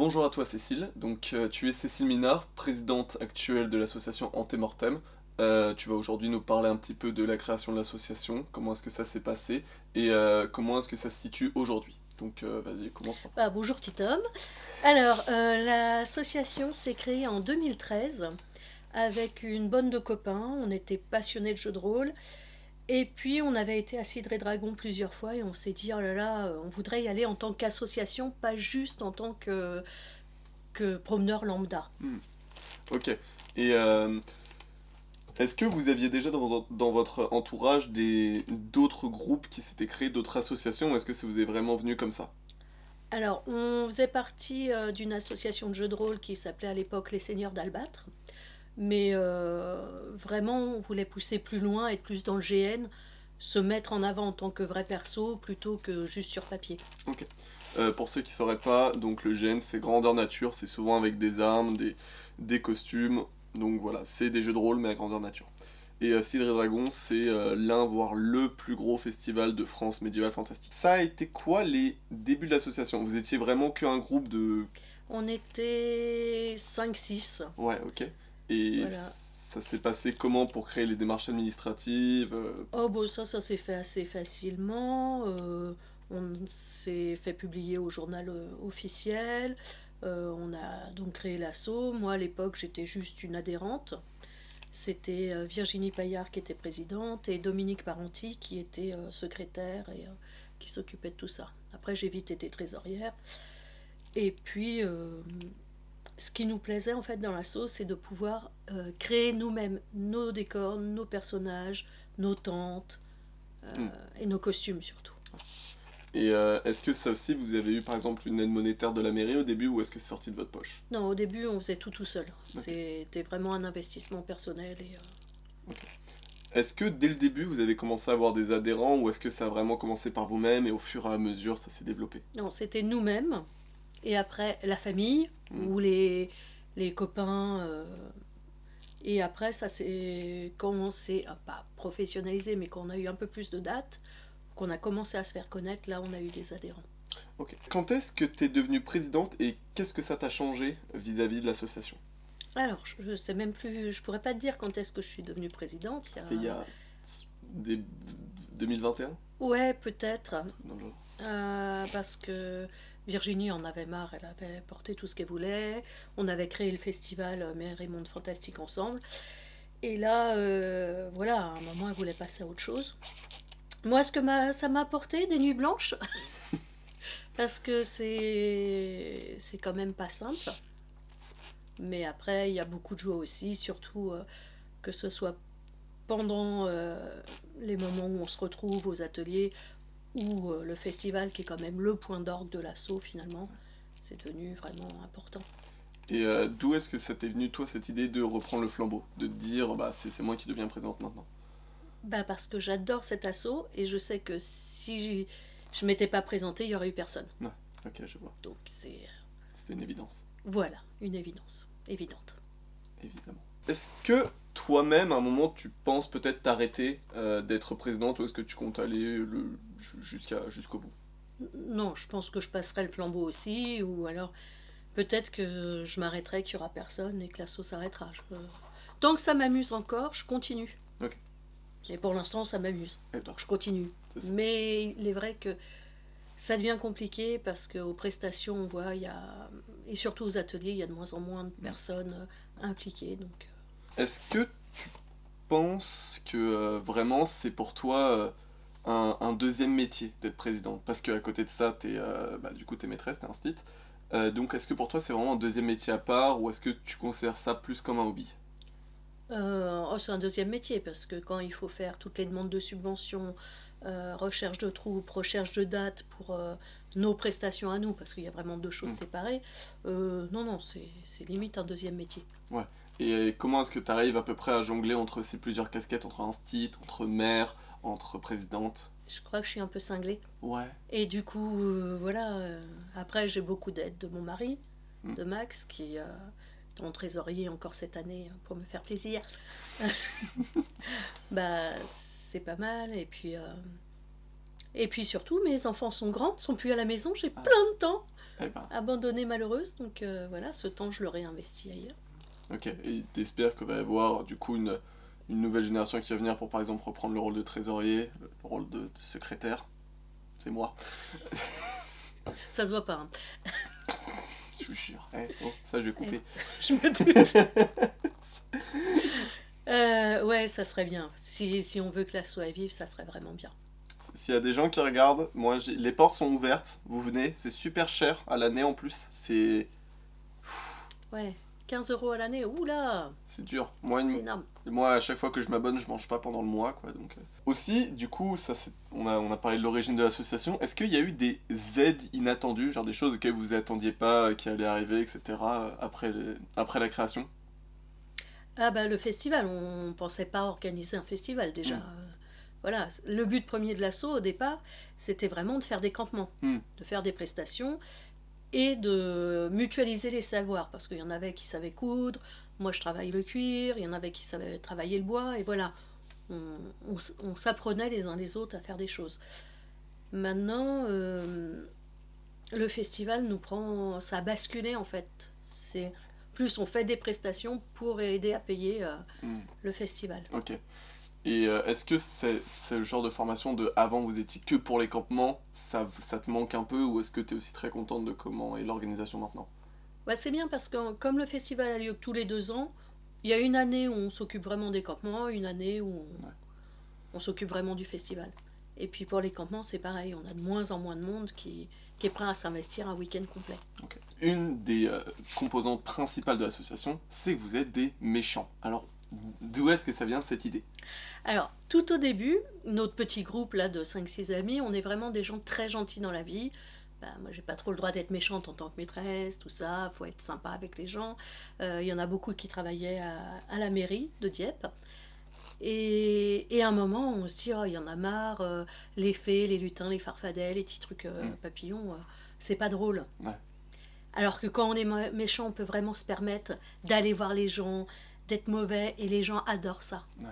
Bonjour à toi Cécile, tu es Cécile Minard, présidente actuelle de l'association Antemortem. Tu vas aujourd'hui nous parler un petit peu de la création de l'association, comment est-ce que ça s'est passé et comment est-ce que ça se situe aujourd'hui. Vas-y, commence par. Bonjour petit homme. Alors, l'association s'est créée en 2013 avec une bande de copains. On était passionnés de jeux de rôle. Et puis, on avait été à Cidre et Dragon plusieurs fois et on s'est dit, oh là là, on voudrait y aller en tant qu'association, pas juste en tant que promeneur lambda. Hmm, ok. Et est-ce que vous aviez déjà dans votre entourage d'autres groupes qui s'étaient créés, d'autres associations, ou est-ce que ça vous est vraiment venu comme ça? Alors, on faisait partie d'une association de jeux de rôle qui s'appelait à l'époque Les Seigneurs d'Albâtre. Mais vraiment, on voulait pousser plus loin, être plus dans le GN, se mettre en avant en tant que vrai perso plutôt que juste sur papier. Ok. Pour ceux qui sauraient pas, donc le GN c'est grandeur nature, c'est souvent avec des armes, des costumes, donc voilà, c'est des jeux de rôle mais à grandeur nature. Et Cidre et Dragon, c'est l'un, voire le plus gros festival de France médiévale fantastique. Ça a été quoi les débuts de l'association? Vous étiez vraiment qu'un groupe de. On était 5-6. Ouais, ok. Et Voilà. ça s'est passé comment pour créer les démarches administratives? Oh, bon, ça s'est fait assez facilement. On s'est fait publier au journal officiel. On a donc créé l'asso. Moi, à l'époque, j'étais juste une adhérente. C'était Virginie Paillard qui était présidente et Dominique Parenti qui était secrétaire et qui s'occupait de tout ça. Après, j'ai vite été trésorière. Et puis, ce qui nous plaisait en fait dans la sauce, c'est de pouvoir créer nous-mêmes nos décors, nos personnages, nos tentes Hmm. et nos costumes surtout. Et est-ce que ça aussi, vous avez eu par exemple une aide monétaire de la mairie au début ou est-ce que c'est sorti de votre poche? Non, au début, on faisait tout seul. Ok. C'était vraiment un investissement personnel et Ok. Est-ce que dès le début vous avez commencé à avoir des adhérents ou est-ce que ça a vraiment commencé par vous-même et au fur et à mesure ça s'est développé? non, c'était nous-mêmes. Et après, la famille Hmm. ou les copains. Et après, ça s'est commencé à pas professionnaliser, mais quand on a eu un peu plus de dates, qu'on a commencé à se faire connaître, là, on a eu des adhérents. Ok. Quand est-ce que tu es devenue présidente et qu'est-ce que ça t'a changé vis-à-vis de l'association? Alors, je sais même plus, je pourrais pas te dire quand est-ce que je suis devenue présidente. C'était il y a des 2021? Ouais, peut-être, Dans le genre. parce que Virginie en avait marre, elle avait porté tout ce qu'elle voulait. On avait créé le festival Mer et Monde Fantastique ensemble. Et là, voilà, à un moment, elle voulait passer à autre chose. Moi, ça m'a apporté des nuits blanches, parce que c'est quand même pas simple. Mais après, il y a beaucoup de joie aussi, surtout que ce soit pendant les moments où on se retrouve aux ateliers ou le festival qui est quand même le point d'orgue de l'assaut finalement. C'est devenu vraiment important. Et d'où est-ce que ça t'est venu toi cette idée de reprendre le flambeau? De te dire bah c'est moi qui deviens présidente maintenant? Bah parce que j'adore cet assaut et je sais que si je m'étais pas présentée, il y aurait eu personne. Ouais, ok je vois. Donc c'est C'était une évidence. voilà, une évidence, évidente. Évidemment. Est-ce que toi-même, à un moment, tu penses peut-être t'arrêter d'être présidente ou est-ce que tu comptes aller jusqu'au bout? Non, je pense que je passerai le flambeau aussi, ou alors peut-être que je m'arrêterai, qu'il n'y aura personne et que l'assaut s'arrêtera. Tant que ça m'amuse encore, je continue. Ok. Et pour l'instant, ça m'amuse. Et Donc je continue. c'est ça. Mais il est vrai que ça devient compliqué parce qu'aux prestations, on voit, et surtout aux ateliers, il y a de moins en moins de Mm. personnes impliquées. Donc, Est-ce que tu penses que vraiment c'est pour toi un deuxième métier d'être présidente? Parce qu'à côté de ça, du coup, t'es maîtresse, t'es instit. Donc est-ce que pour toi c'est vraiment un deuxième métier à part ou est-ce que tu considères ça plus comme un hobby? oh, c'est un deuxième métier parce que quand il faut faire toutes les demandes de subventions, recherche de troupes, recherche de dates pour nos prestations à nous, parce qu'il y a vraiment deux choses Mm. séparées, non, non, c'est limite un deuxième métier. Ouais. Et comment est-ce que tu arrives à peu près à jongler entre ces plusieurs casquettes, entre instit, entre maire, entre présidente? Je crois que je suis un peu cinglée. Ouais. Et du coup, voilà, après j'ai beaucoup d'aide de mon mari, Mm. de Max, qui est en trésorier encore cette année pour me faire plaisir. Bah, c'est pas mal. Et puis surtout, mes enfants sont grands, sont plus à la maison, j'ai Ah, plein de temps. Eh ben, abandonnée malheureuse, donc voilà, ce temps je le réinvestis ailleurs. ok. Et t'espères qu'il va y avoir du coup une nouvelle génération qui va venir pour par exemple reprendre le rôle de trésorier, le rôle de secrétaire. C'est moi, Ça se voit pas, hein. je vous jure. Oh, ça je vais couper. Je me doute. Ouais, ça serait bien. Si on veut que la soit vive, ça serait vraiment bien. S'il y a des gens qui regardent, moi les portes sont ouvertes, vous venez, c'est super cher à l'année en plus, Ouais, 15 € à l'année, oula, c'est dur. c'est énorme. Moi, à chaque fois que je m'abonne, je mange pas pendant le mois, quoi. Donc, aussi, du coup, on a parlé de l'origine de l'association. Est-ce qu'il y a eu des aides inattendues, genre des choses auxquelles vous attendiez pas, qui allaient arriver, etc., après la création? Ah bah le festival, on pensait pas organiser un festival déjà. Hmm. Voilà, le but premier de l'assaut au départ, c'était vraiment de faire des campements, Hmm. de faire des prestations et de mutualiser les savoirs, parce qu'il y en avait qui savaient coudre, moi je travaille le cuir, il y en avait qui savaient travailler le bois, et voilà, on s'apprenait les uns les autres à faire des choses. Maintenant, le festival nous prend, ça a basculé en fait. C'est plus on fait des prestations pour aider à payer Hmm. le festival. Ok. Et est-ce que c'est le genre de formation de avant vous étiez que pour les campements, ça te manque un peu, ou est-ce que tu es aussi très contente de comment est l'organisation maintenant? Ouais, c'est bien parce que comme le festival a lieu tous les 2 ans, il y a une année où on s'occupe vraiment des campements, une année où Ouais. on s'occupe vraiment du festival. Et puis pour les campements, c'est pareil, on a de moins en moins de monde qui est prêt à s'investir un week-end complet. Ok. Une des composantes principales de l'association, c'est que vous êtes des méchants. Alors, d'où est-ce que ça vient cette idée? Alors, tout au début, notre petit groupe là de 5 6 amis, on est vraiment des gens très gentils dans la vie. Bah, moi, j'ai pas trop le droit d'être méchante en tant que maîtresse, tout ça, faut être sympa avec les gens. Il y en a beaucoup qui travaillaient à la mairie de Dieppe. Et à un moment, on se dit, oh, il y en a marre, les fées, les lutins, les farfadets, les petits trucs Mm. papillons, c'est pas drôle. Ouais. Alors que quand on est méchant, on peut vraiment se permettre d'aller voir les gens, d'être mauvais, et les gens adorent ça. Ouais.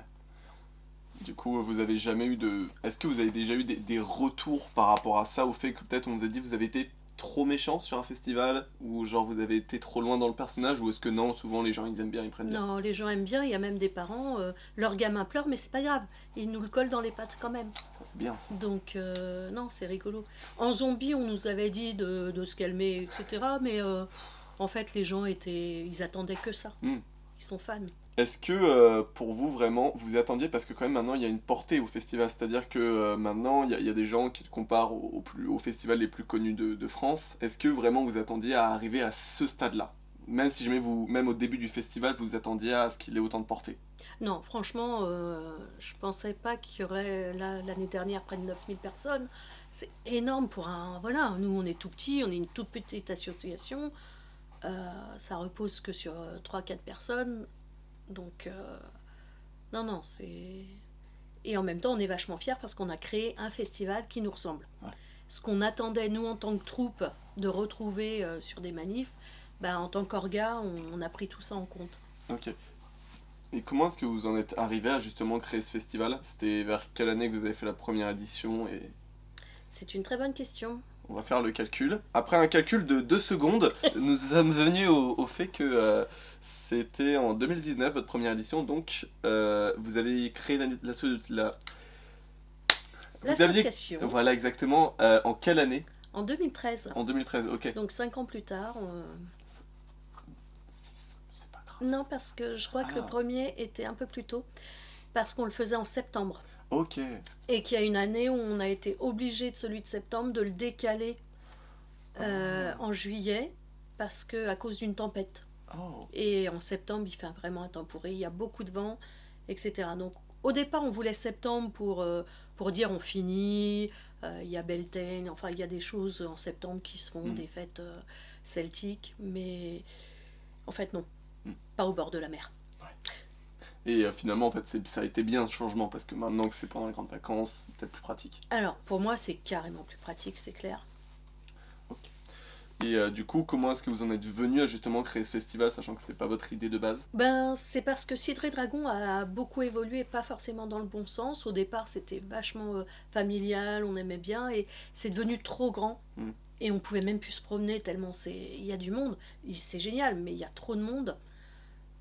Du coup, vous avez jamais eu de... Est-ce que vous avez déjà eu des retours par rapport à ça, au fait que peut-être on vous a dit vous avez été trop méchant sur un festival, ou genre vous avez été trop loin dans le personnage, ou est-ce que non, souvent les gens ils aiment bien, ils prennent bien? Non, les gens aiment bien, il y a même des parents, leur gamin pleure, mais c'est pas grave, ils nous le collent dans les pattes quand même. Ça c'est bien ça. Donc, non, c'est rigolo. En zombie, on nous avait dit de se calmer, etc. Mais en fait, les gens ils attendaient que ça. Mm. Ils sont fans. Est-ce que pour vous vraiment, vous attendiez, parce que quand même maintenant il y a une portée au festival, c'est-à-dire que maintenant il y a des gens qui le comparent aux festivals les plus connus de France. Est-ce que vraiment vous attendiez à arriver à ce stade-là? Même si jamais même au début du festival, vous attendiez à ce qu'il ait autant de portée? Non, franchement, je pensais pas qu'il y aurait l'année dernière près de 9 000 personnes. C'est énorme pour un. Voilà, nous on est tout petit, on est une toute petite association. Ça repose que sur 3 4 personnes. Donc, non, non, c'est. Et en même temps, on est vachement fiers parce qu'on a créé un festival qui nous ressemble. Ouais. Ce qu'on attendait, nous, en tant que troupe, de retrouver sur des manifs, ben, en tant qu'orga, on a pris tout ça en compte. Ok. Et comment est-ce que vous en êtes arrivé à justement créer ce festival? C'était vers quelle année que vous avez fait la première édition? Et C'est une très bonne question. on va faire le calcul. Après un calcul de 2 secondes, nous sommes venus au fait que c'était en 2019 votre première édition, donc vous avez créé vous aviez... L'association, Voilà exactement. En quelle année? en 2013, En 2013, ok. donc 5 ans plus tard, C'est pas grave. non, parce que je crois que le Ah. premier était un peu plus tôt, parce qu'on le faisait en septembre. Ok. Et qu'il y a une année où on a été obligé de celui de septembre de le décaler en juillet, parce que à cause d'une tempête. Oh. Et en septembre, il fait vraiment un temps pourri, il y a beaucoup de vent, etc. Donc au départ, on voulait septembre pour dire on finit, il y a Beltane, enfin il y a des choses en septembre qui se font, Mm. des fêtes celtiques, mais en fait non, Mm. pas au bord de la mer. Et finalement, en fait, ça a été bien ce changement, parce que maintenant que c'est pendant les grandes vacances, c'est peut-être plus pratique. Alors pour moi, c'est carrément plus pratique, c'est clair. Ok. Et du coup, comment est-ce que vous en êtes venu à justement créer ce festival, sachant que c'était pas votre idée de base? Ben, c'est parce que Cidre et Dragon a beaucoup évolué, pas forcément dans le bon sens. Au départ, c'était vachement familial, on aimait bien, et c'est devenu trop grand. Mm. Et on pouvait même plus se promener tellement il y a du monde. C'est génial, mais il y a trop de monde.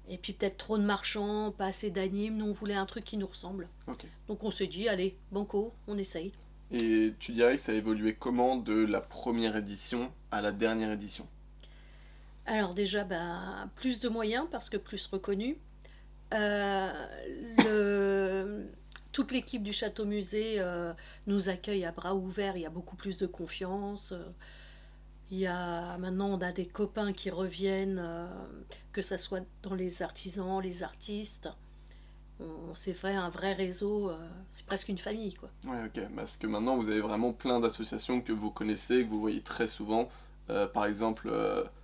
Et puis peut-être trop de marchands, pas assez d'animes. Nous, on voulait un truc qui nous ressemble. Ok. Donc on s'est dit, allez, banco, on essaye. Et tu dirais que ça a évolué comment de la première édition à la dernière édition? Alors déjà, bah, plus de moyens parce que plus reconnu. Euh, le... Toute l'équipe du Château Musée nous accueille à bras ouverts, il y a beaucoup plus de confiance. Maintenant, on a des copains qui reviennent, que ça soit dans les artisans, les artistes. C'est vrai, un vrai réseau, c'est presque une famille, quoi. Ouais, ok. Parce que maintenant, vous avez vraiment plein d'associations que vous connaissez, que vous voyez très souvent. Par exemple,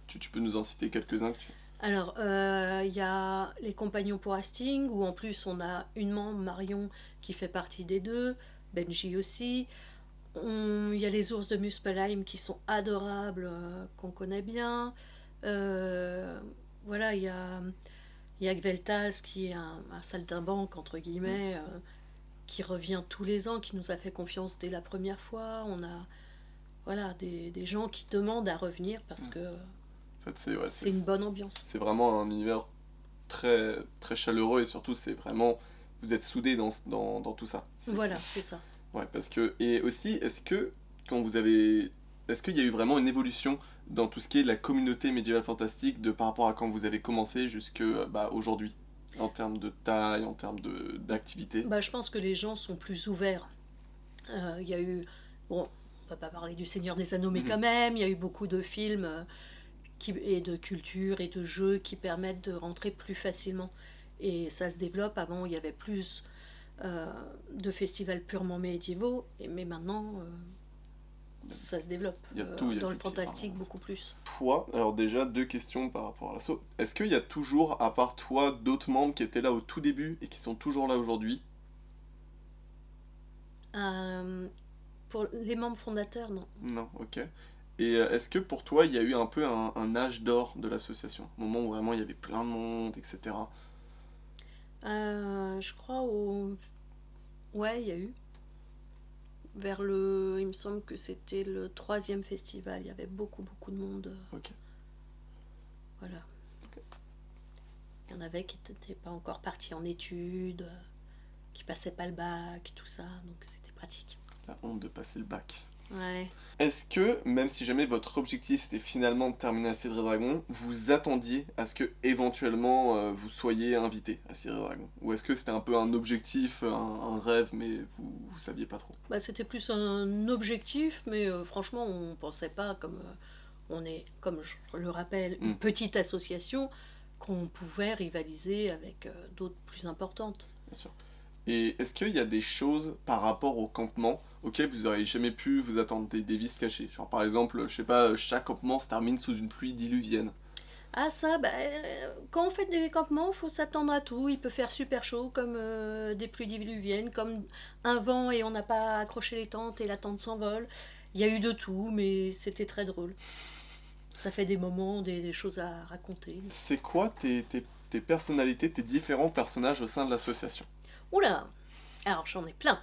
tu peux nous en citer quelques-uns Alors, il y a les Compagnons pour Hastings, où en plus on a une membre, Marion, qui fait partie des deux, Benji aussi. Il y a les ours de Muspelheim qui sont adorables, qu'on connaît bien. Euh, voilà, il y a Gveltas qui est un saltimbanque, entre Mm. guillemets, qui revient tous les ans, qui nous a fait confiance dès la première fois. On a voilà, des gens qui demandent à revenir parce Mm. que En fait, c'est ouais, c'est une bonne ambiance. c'est vraiment un univers très, très chaleureux et surtout, c'est vraiment. Vous êtes soudés dans tout ça. Voilà, c'est ça. Ouais, parce que. Et aussi, quand vous avez. Est-ce qu'il y a eu vraiment une évolution dans tout ce qui est la communauté médiévale fantastique de par rapport à quand vous avez commencé jusque bah, aujourd'hui? En termes de taille, en termes d'activité? Bah, je pense que les gens sont plus ouverts. Il y a eu, bon, on va pas parler du Seigneur des Anneaux, mais Mhm. quand même, il y a eu beaucoup de films et de culture et de jeux qui permettent de rentrer plus facilement. Et ça se développe. Avant, il y avait plus euh, de festivals purement médiévaux, mais maintenant, ça se développe Il y a tout, il y a dans le du pied. fantastique beaucoup plus. Toi, alors déjà, deux questions par rapport à l'assaut. Est-ce qu'il y a toujours, à part toi, d'autres membres qui étaient là au tout début et qui sont toujours là aujourd'hui? Euh, pour les membres fondateurs, non. Non, ok. Et est-ce que pour toi, il y a eu un peu un âge d'or de l'association? Un moment où vraiment il y avait plein de monde, etc. Je crois au... Ouais, il y a eu. Il me semble que c'était le troisième festival. Il y avait beaucoup, beaucoup de monde. Ok. Voilà. Ok. Il y en avait qui n'étaient pas encore partis en études, qui passaient pas le bac, tout ça. Donc c'était pratique. La honte de passer le bac. Ouais. Est-ce que, même si jamais votre objectif c'était finalement de terminer à Cidre et Dragon, vous attendiez à ce que éventuellement vous soyez invité à Cidre et Dragon? Ou est-ce que c'était un peu un objectif, un rêve, mais vous saviez pas trop? Bah, c'était plus un objectif, mais franchement, on pensait pas comme on est, comme je le rappelle, Hmm, une petite association, qu'on pouvait rivaliser avec d'autres plus importantes. bien sûr. Et est-ce qu'il y a des choses par rapport au campement auxquelles vous auriez jamais pu vous attendre, des vices cachés? Genre par exemple, je sais pas, chaque campement se termine sous une pluie diluvienne. Ah ça, bah, quand on fait des campements, il faut s'attendre à tout. Il peut faire super chaud, comme des pluies diluviennes, comme un vent et on n'a pas accroché les tentes et la tente s'envole. Il y a eu de tout, mais c'était très drôle. Ça fait des moments, des choses à raconter. C'est quoi tes personnalités, tes différents personnages au sein de l'association? Oula, alors j'en ai plein.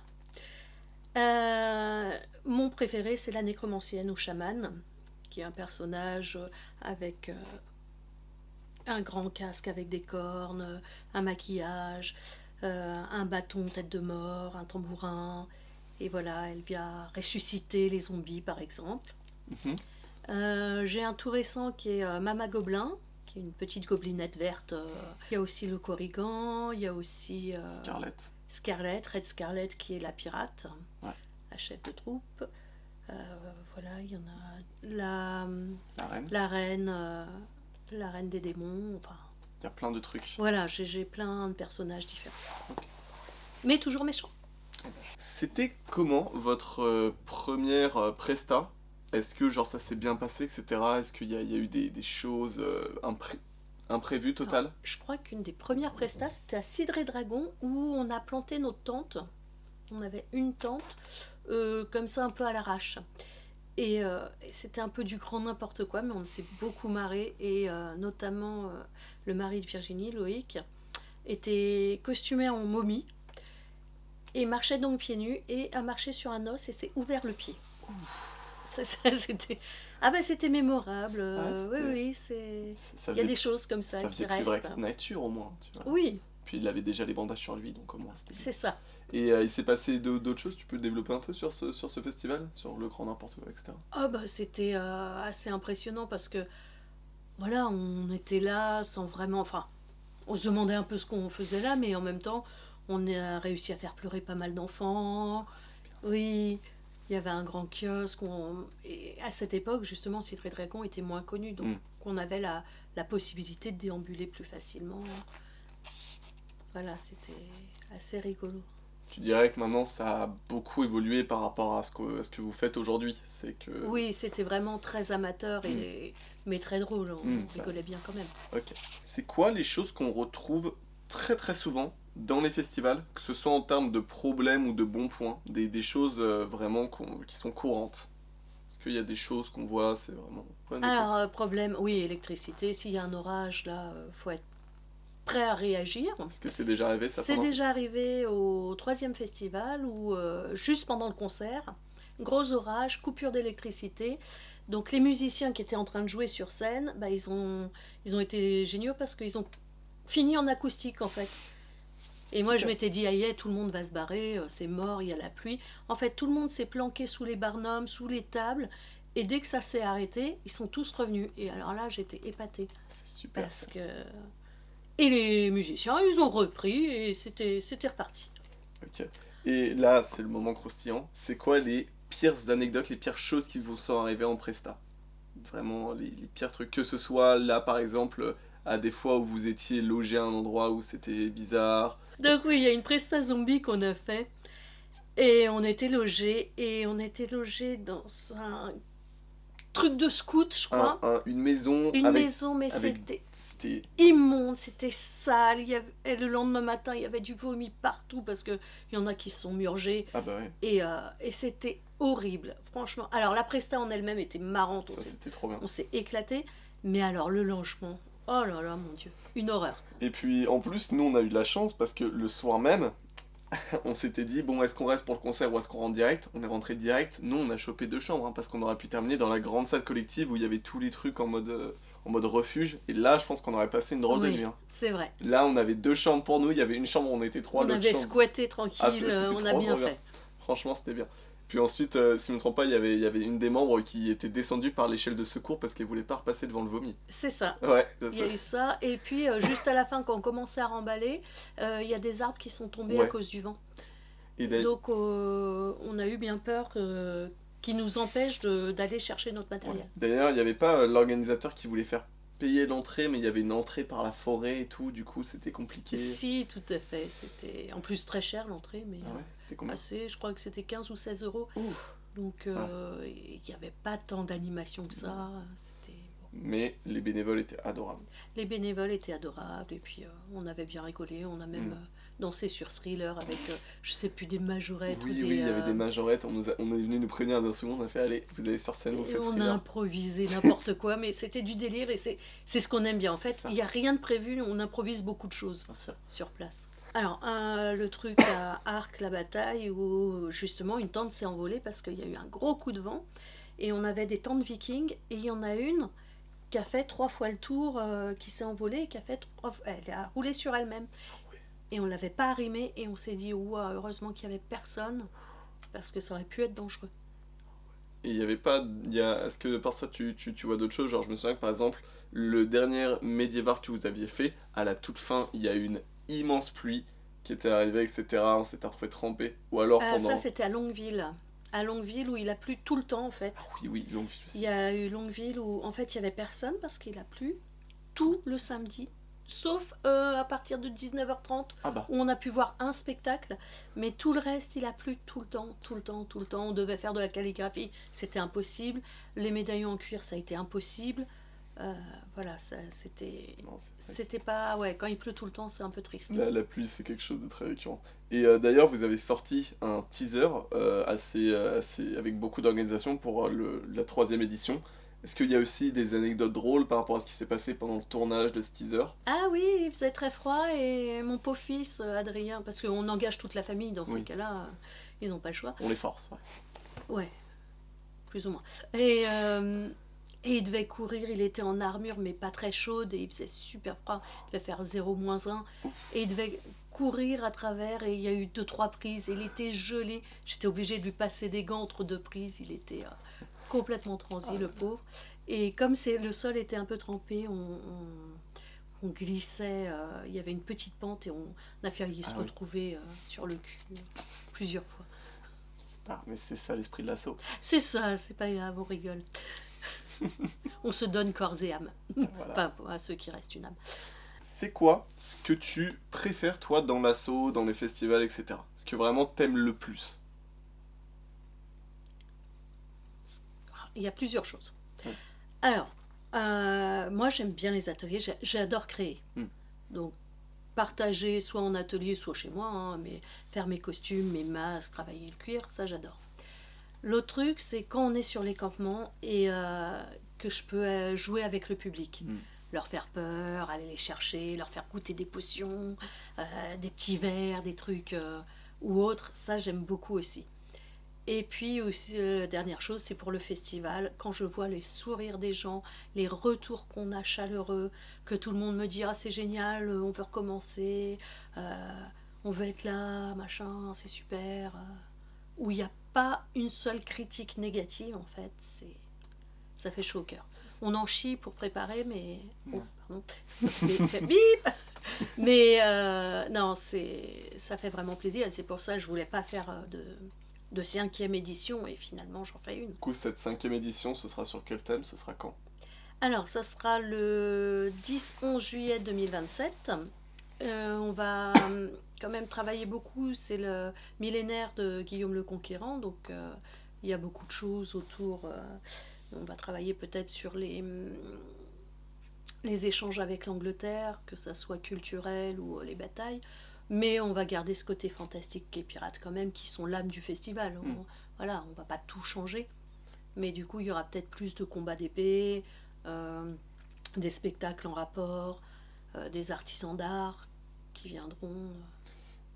Mon préféré, c'est la nécromancienne ou chamane, qui est un personnage avec un grand casque avec des cornes, un maquillage, un bâton tête de mort, un tambourin. Et voilà, elle vient ressusciter les zombies, par exemple. Mhm. J'ai un tout récent qui est Mama Gobelin, qui est une petite gobelinette verte. Il y a aussi le Corrigan, il y a aussi Scarlett. Scarlett, Red Scarlett, qui est la pirate, Ouais. la chef de troupe. Voilà, il y en a la, La reine. la reine, la reine des démons. Enfin, Il y a plein de trucs. voilà, j'ai plein de personnages différents. Ok. Mais toujours méchants. C'était comment votre première presta? Est-ce que genre ça s'est bien passé, etc. Est-ce qu'il y a eu des choses imprévues Alors, totales? je crois qu'une des premières prestas, c'était à Cidre et Dragon, où on a planté notre tente. On avait une tente, comme ça, un peu à l'arrache. Et c'était un peu du grand n'importe quoi, mais on s'est beaucoup marré. Et notamment, le mari de Virginie, Loïc, était costumé en momie et marchait donc pieds nus et a marché sur un os et s'est ouvert le pied. C'est ça, c'était... Ah bah c'était mémorable, Ouais, oui, c'était... oui, c'est... Ça Il y a faisait, des choses comme ça ça qui faisait plus vrai restent. que nature au moins, tu vois. Oui, Puis il avait déjà les bandages sur lui, donc au moins c'était bien. c'est ça. Et il s'est passé d'autres choses, tu peux développer un peu sur ce festival, sur le grand n'importe quoi, etc. Ah bah c'était assez impressionnant parce que, voilà, on était là sans vraiment... Enfin, on se demandait un peu ce qu'on faisait là, mais en même temps, on a réussi à faire pleurer pas mal d'enfants. Ah, ça c'est bien ça. Oui, il y avait un grand kiosque. Et à cette époque, justement, Cidre Dragon était moins connu, donc Hmm. on avait la possibilité de déambuler plus facilement. Voilà, c'était assez rigolo. Tu dirais que maintenant ça a beaucoup évolué par rapport à ce que vous faites aujourd'hui. C'est que. Oui, c'était vraiment très amateur, Hmm. mais très drôle. Hmm, On bah, rigolait bien quand même. ok. C'est quoi les choses qu'on retrouve très très souvent dans les festivals, que ce soit en termes de problèmes ou de bons points, des choses vraiment qui sont courantes? Est-ce qu'il y a des choses qu'on voit, c'est vraiment Alors, problème, oui, électricité. S'il y a un orage, là, faut être prêt à réagir. Est-ce que c'est déjà arrivé ça C'est pendant un déjà arrivé au troisième festival où, juste pendant le concert, gros orage, coupure d'électricité. Donc les musiciens qui étaient en train de jouer sur scène, bah, ils ont été géniaux parce qu'ils ont fini en acoustique en fait. Et moi je Super. m'étais dit, aïe, tout le monde va se barrer, c'est mort, il y a la pluie. En fait, tout le monde s'est planqué sous les barnums, sous les tables. Et dès que ça s'est arrêté, ils sont tous revenus. Et alors là, j'étais épatée. C'est super Parce ça. que... Et les musiciens, ils ont repris et c'était reparti. Ok. Et là, c'est le moment croustillant. C'est quoi les pires anecdotes, les pires choses qui vous sont arrivées en presta? Vraiment, les pires trucs. Que ce soit là, par exemple, à des fois où vous étiez logé à un endroit où c'était bizarre. Donc oui, il y a une presta zombie qu'on a fait et on était logé dans un truc de scout, je crois. Une maison Une maison, mais avec. c'était C'était. immonde, c'était sale. Et le lendemain matin, il y avait du vomi partout parce que il y en a qui se sont murgés Ah bah ouais, et c'était horrible, franchement. Alors la presta en elle-même était marrante, ça c'était trop bien. on s'est éclaté, mais alors le logement, oh là là, mon Dieu, une horreur. Et puis en plus, nous on a eu de la chance parce que le soir même, on s'était dit, bon, est-ce qu'on reste pour le concert ou est-ce qu'on rentre direct? On est rentré direct. Nous, on a chopé deux chambres hein, parce qu'on aurait pu terminer dans la grande salle collective où il y avait tous les trucs en mode refuge. Et là, je pense qu'on aurait passé une drôle de nuit. Oui, Hein. c'est vrai. Là, on avait deux chambres pour nous. Il y avait une chambre où on était trois, On l'autre avait chambre. squatté Ah, tranquille, c'était on a trop bien trop bien. fait. Franchement, c'était bien. Puis ensuite, si je ne me trompe pas, il y avait une des membres qui était descendue par l'échelle de secours parce qu'elle voulait pas repasser devant le vomi. C'est ça. Ouais, Il y a eu ça. Et puis, juste à la fin, quand on commençait à remballer, il y a des arbres qui sont tombés à ouais. cause du vent. Et Donc, on a eu bien peur qu'ils nous empêchent d'aller chercher notre ouais. matériel. D'ailleurs, il n'y avait pas l'organisateur qui voulait faire payer l'entrée, mais il y avait une entrée par la forêt et tout, du coup c'était compliqué. Si, tout à fait. C'était en plus très cher l'entrée, mais Ah ouais, c'était combien? assez. Je crois que c'était 15 ou 16 euros. Ouf. Donc, Ah. il n'y avait pas tant d'animation que ça. C'était... Mais les bénévoles étaient adorables. Les bénévoles étaient adorables et puis on avait bien rigolé. On a même dansé sur Thriller avec, je sais plus, des majorettes ou Oui, des... oui, il y avait des majorettes, on est venu nous prévenir d'un second, on a fait allez, vous allez sur scène, vous Et faites on a Thriller. improvisé n'importe quoi, mais c'était du délire et c'est ce qu'on aime bien. En fait, C'est ça. il n'y a rien de prévu, on improvise beaucoup de choses Bien sûr. sur place. Alors, le truc à Arc, la bataille, où justement une tente s'est envolée parce qu'il y a eu un gros coup de vent et on avait des tentes vikings et il y en a une qui a fait 3 fois le tour, qui s'est envolée et qui a fait elle a roulé sur elle-même. Et on l'avait pas arrimée et on s'est dit, ouah, heureusement qu'il y avait personne parce que ça aurait pu être dangereux. Et il y avait pas, est-ce que par ça tu vois d'autres choses? Genre je me souviens que par exemple, le dernier Medieval que vous aviez fait, à la toute fin, il y a eu une immense pluie qui était arrivée, etc. On s'était retrouvé trempé. Ou alors Ça, pendant... c'était à Longueville. À Longueville où il a plu tout le temps en fait. Ah oui, oui, longue vie Il aussi. y a eu Longueville où en fait il y avait personne parce qu'il a plu tout le samedi. Sauf à partir de 19h30 Ah bah, où on a pu voir un spectacle. Mais tout le reste, il a plu tout le temps, tout le temps, tout le temps. On devait faire de la calligraphie, c'était impossible. Les médaillons en cuir, ça a été impossible. Voilà, c'était... non, c'est vrai C'était pas... Ouais, quand il pleut tout le temps, c'est un peu triste. la pluie, c'est quelque chose de très récurrent. Et d'ailleurs, vous avez sorti un teaser avec beaucoup d'organisation pour la troisième édition. Est-ce qu'il y a aussi des anecdotes drôles par rapport à ce qui s'est passé pendant le tournage de ce teaser? Ah oui, il faisait très froid et mon pauvre-fils, Adrien, parce qu'on engage toute la famille dans ces Oui, cas-là, ils n'ont pas le choix. on les force, ouais. Ouais. plus ou moins. Et, euh, et il devait courir, il était en armure, mais pas très chaude, et il faisait super froid, il devait faire 0 -1, et il devait courir à travers, et il y a eu deux, trois prises, et il était gelé. J'étais obligée de lui passer des gants entre deux prises, il était complètement Ah transi, là le là. pauvre. Et comme le sol était un peu trempé, on glissait, il y avait une petite pente, et on a failli se Ah oui. retrouver sur le cul plusieurs fois. Ah, mais c'est ça l'esprit de l'assaut. C'est ça, c'est pas grave, on rigole. On se donne corps et âme. Voilà. Enfin, à ceux qui restent une âme. C'est quoi ce que tu préfères, toi, dans l'assaut, dans les festivals, etc. Ce que vraiment t'aimes le plus? Il y a plusieurs choses. Vas-y. Alors, moi j'aime bien les ateliers, j'adore créer. Hmm. Donc, partager soit en atelier, soit chez moi, hein, mais faire mes costumes, mes masques, travailler le cuir, ça j'adore. L'autre truc, c'est quand on est sur les campements et que je peux jouer avec le public. Hmm. Leur faire peur, aller les chercher, leur faire goûter des potions, des petits verres, des trucs ou autres, ça j'aime beaucoup aussi. Et puis aussi, dernière chose, c'est pour le festival, quand je vois les sourires des gens, les retours qu'on a chaleureux, que tout le monde me dit ah c'est génial, on veut recommencer, euh, on veut être là, machin, c'est super, où il n'y a pas une seule critique négative en fait, ça fait chaud au cœur. On en chie pour préparer, mais oh, Ouais. pardon, mais c'est bip. Mais non, ça fait vraiment plaisir, et c'est pour ça que je voulais pas faire de cinquième édition, et finalement j'en fais une. Du coup, cette cinquième édition, ce sera sur quel thème? Ce sera quand? Alors, ça sera le 10-11 juillet 2027. On va quand même travailler beaucoup, c'est le millénaire de Guillaume le Conquérant, donc il y a beaucoup de choses autour. On va travailler peut-être sur les échanges avec l'Angleterre, que ça soit culturel ou les batailles. Mais on va garder ce côté fantastique et pirate quand même, qui sont l'âme du festival. Hmm. Voilà, on va pas tout changer. Mais du coup, il y aura peut-être plus de combats d'épée, euh, des spectacles en rapport, des artisans d'art qui viendront.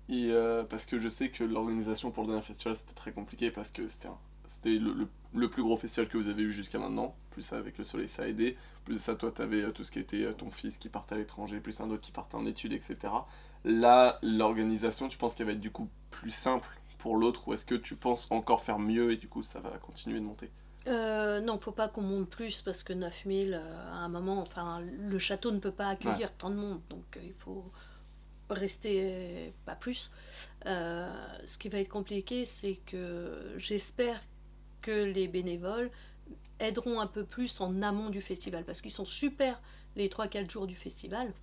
Et parce que je sais que l'organisation pour le dernier festival, c'était très compliqué parce que c'était le plus gros festival que vous avez eu jusqu'à maintenant. Plus avec le soleil, ça a aidé. Plus de ça, toi, t'avais tout ce qui était ton fils qui partait à l'étranger, plus un autre qui partait en études, etc. Là, l'organisation, tu penses qu'elle va être du coup plus simple pour l'autre ou est-ce que tu penses encore faire mieux et du coup ça va continuer de monter? Non, faut pas qu'on monte plus parce que 9000, à un moment, enfin, le château ne peut pas Ouais. accueillir tant de monde, donc il faut rester pas plus. Ce qui va être compliqué, c'est que j'espère que les bénévoles aideront un peu plus en amont du festival parce qu'ils sont super les 3 4 jours du festival,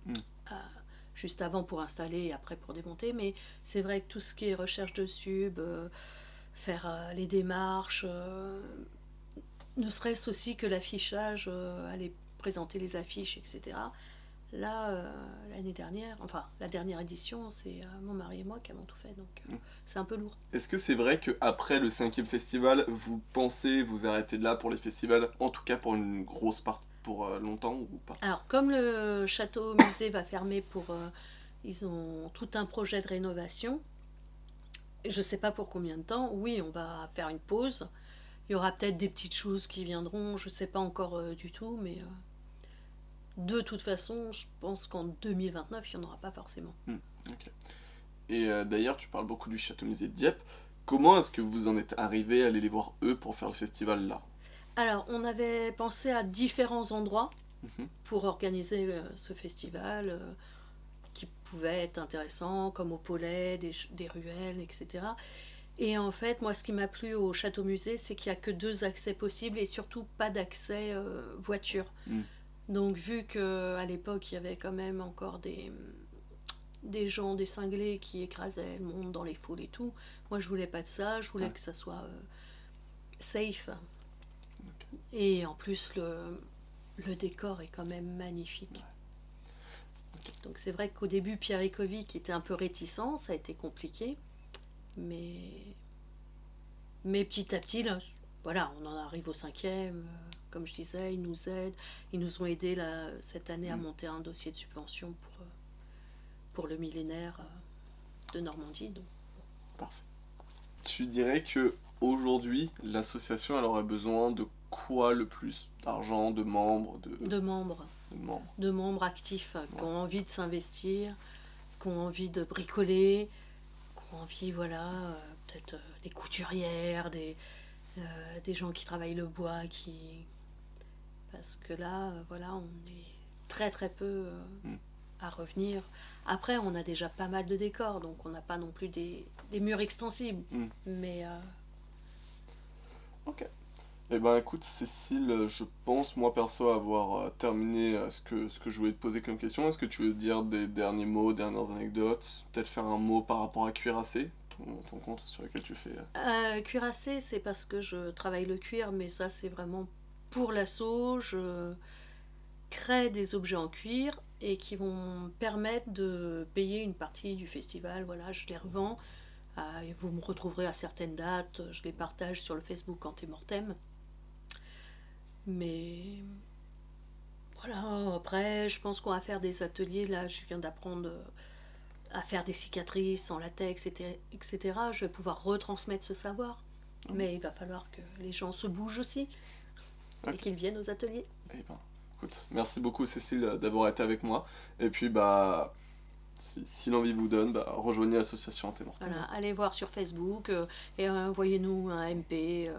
Mm. euh, juste avant pour installer et après pour démonter. Mais c'est vrai que tout ce qui est recherche de sub, faire les démarches, ne serait-ce aussi que l'affichage, aller présenter les affiches, etc. Là, l'année dernière, enfin la dernière édition, c'est mon mari et moi qui avons tout fait, donc Mm. c'est un peu lourd. Est-ce que c'est vrai qu'après le cinquième festival, vous pensez vous arrêter de là pour les festivals, en tout cas pour une grosse part, pour longtemps ou pas? Alors, comme le château musée va fermer pour... ils ont tout un projet de rénovation, je ne sais pas pour combien de temps, oui, on va faire une pause. Il y aura peut-être des petites choses qui viendront, je ne sais pas encore du tout, mais de toute façon, je pense qu'en 2029, il n'y en aura pas forcément. Hmm, ok. Et d'ailleurs, tu parles beaucoup du château musée de Dieppe. Comment est-ce que vous en êtes arrivé à aller les voir eux pour faire le festival là? Alors, on avait pensé à différents endroits Mhm. pour organiser ce festival, qui pouvait être intéressant, comme au Pollet, des ruelles, etc. Et en fait, moi, ce qui m'a plu au château musée, c'est qu'il n'y a que 2 accès possibles et surtout pas d'accès voiture. Hmm. Donc, vu qu'à l'époque, il y avait quand même encore des gens, des cinglés qui écrasaient le monde dans les foules et tout, moi, je voulais pas de ça. Je voulais Ouais. que ça soit safe. Ok. Et en plus, le décor est quand même magnifique. Ok. Donc, c'est vrai qu'au début, Pierre Kovic était un peu réticent, ça a été compliqué. Mais Mais petit à petit, là, voilà, on en arrive au cinquième. Comme je disais, ils nous aident. Ils nous ont aidés là, cette année à Hmm. monter un dossier de subvention pour le millénaire de Normandie. Donc. Parfait. Tu dirais que aujourd'hui, l'association, elle aurait besoin de quoi le plus? D'argent, de membres, De membres, de membres. de membres actifs qui Ouais. ont envie de s'investir, qui ont envie de bricoler, qui ont envie, voilà, peut-être des couturières, des gens qui travaillent le bois, parce que là, voilà, on est très très peu Mm. à revenir. Après, on a déjà pas mal de décors, donc on n'a pas non plus des murs extensibles. Mm. Mais Ok. Eh ben écoute Cécile, je pense moi perso avoir terminé ce que je voulais te poser comme question. Est-ce que tu veux dire des derniers mots, dernières anecdotes? Peut-être faire un mot par rapport à Cuirassé, ton compte sur lequel tu fais. cuirassé, c'est parce que je travaille le cuir, mais ça, c'est vraiment pour l'assaut. Je crée des objets en cuir et qui vont permettre de payer une partie du festival. Voilà, je les revends. Et vous me retrouverez à certaines dates. Je les partage sur le Facebook Antemortem. Mais voilà, après, je pense qu'on va faire des ateliers. Là, je viens d'apprendre à faire des cicatrices en latex, etc. Je vais pouvoir retransmettre ce savoir. Mhm. Mais il va falloir que les gens se bougent aussi et Ok. qu'ils viennent aux ateliers. Eh ben, écoute, merci beaucoup Cécile d'avoir été avec moi. Et puis bah, si l'envie vous donne, bah, rejoignez l'association Antémortem. Voilà, allez voir sur Facebook et envoyez-nous un MP,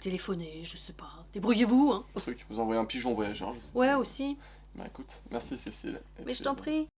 téléphonez, je sais pas. Débrouillez-vous, hein. Truc, vous envoyez un pigeon voyageur, je sais Ouais, pas. aussi. Bah écoute, merci Cécile. Et Mais je puis, t'en prie.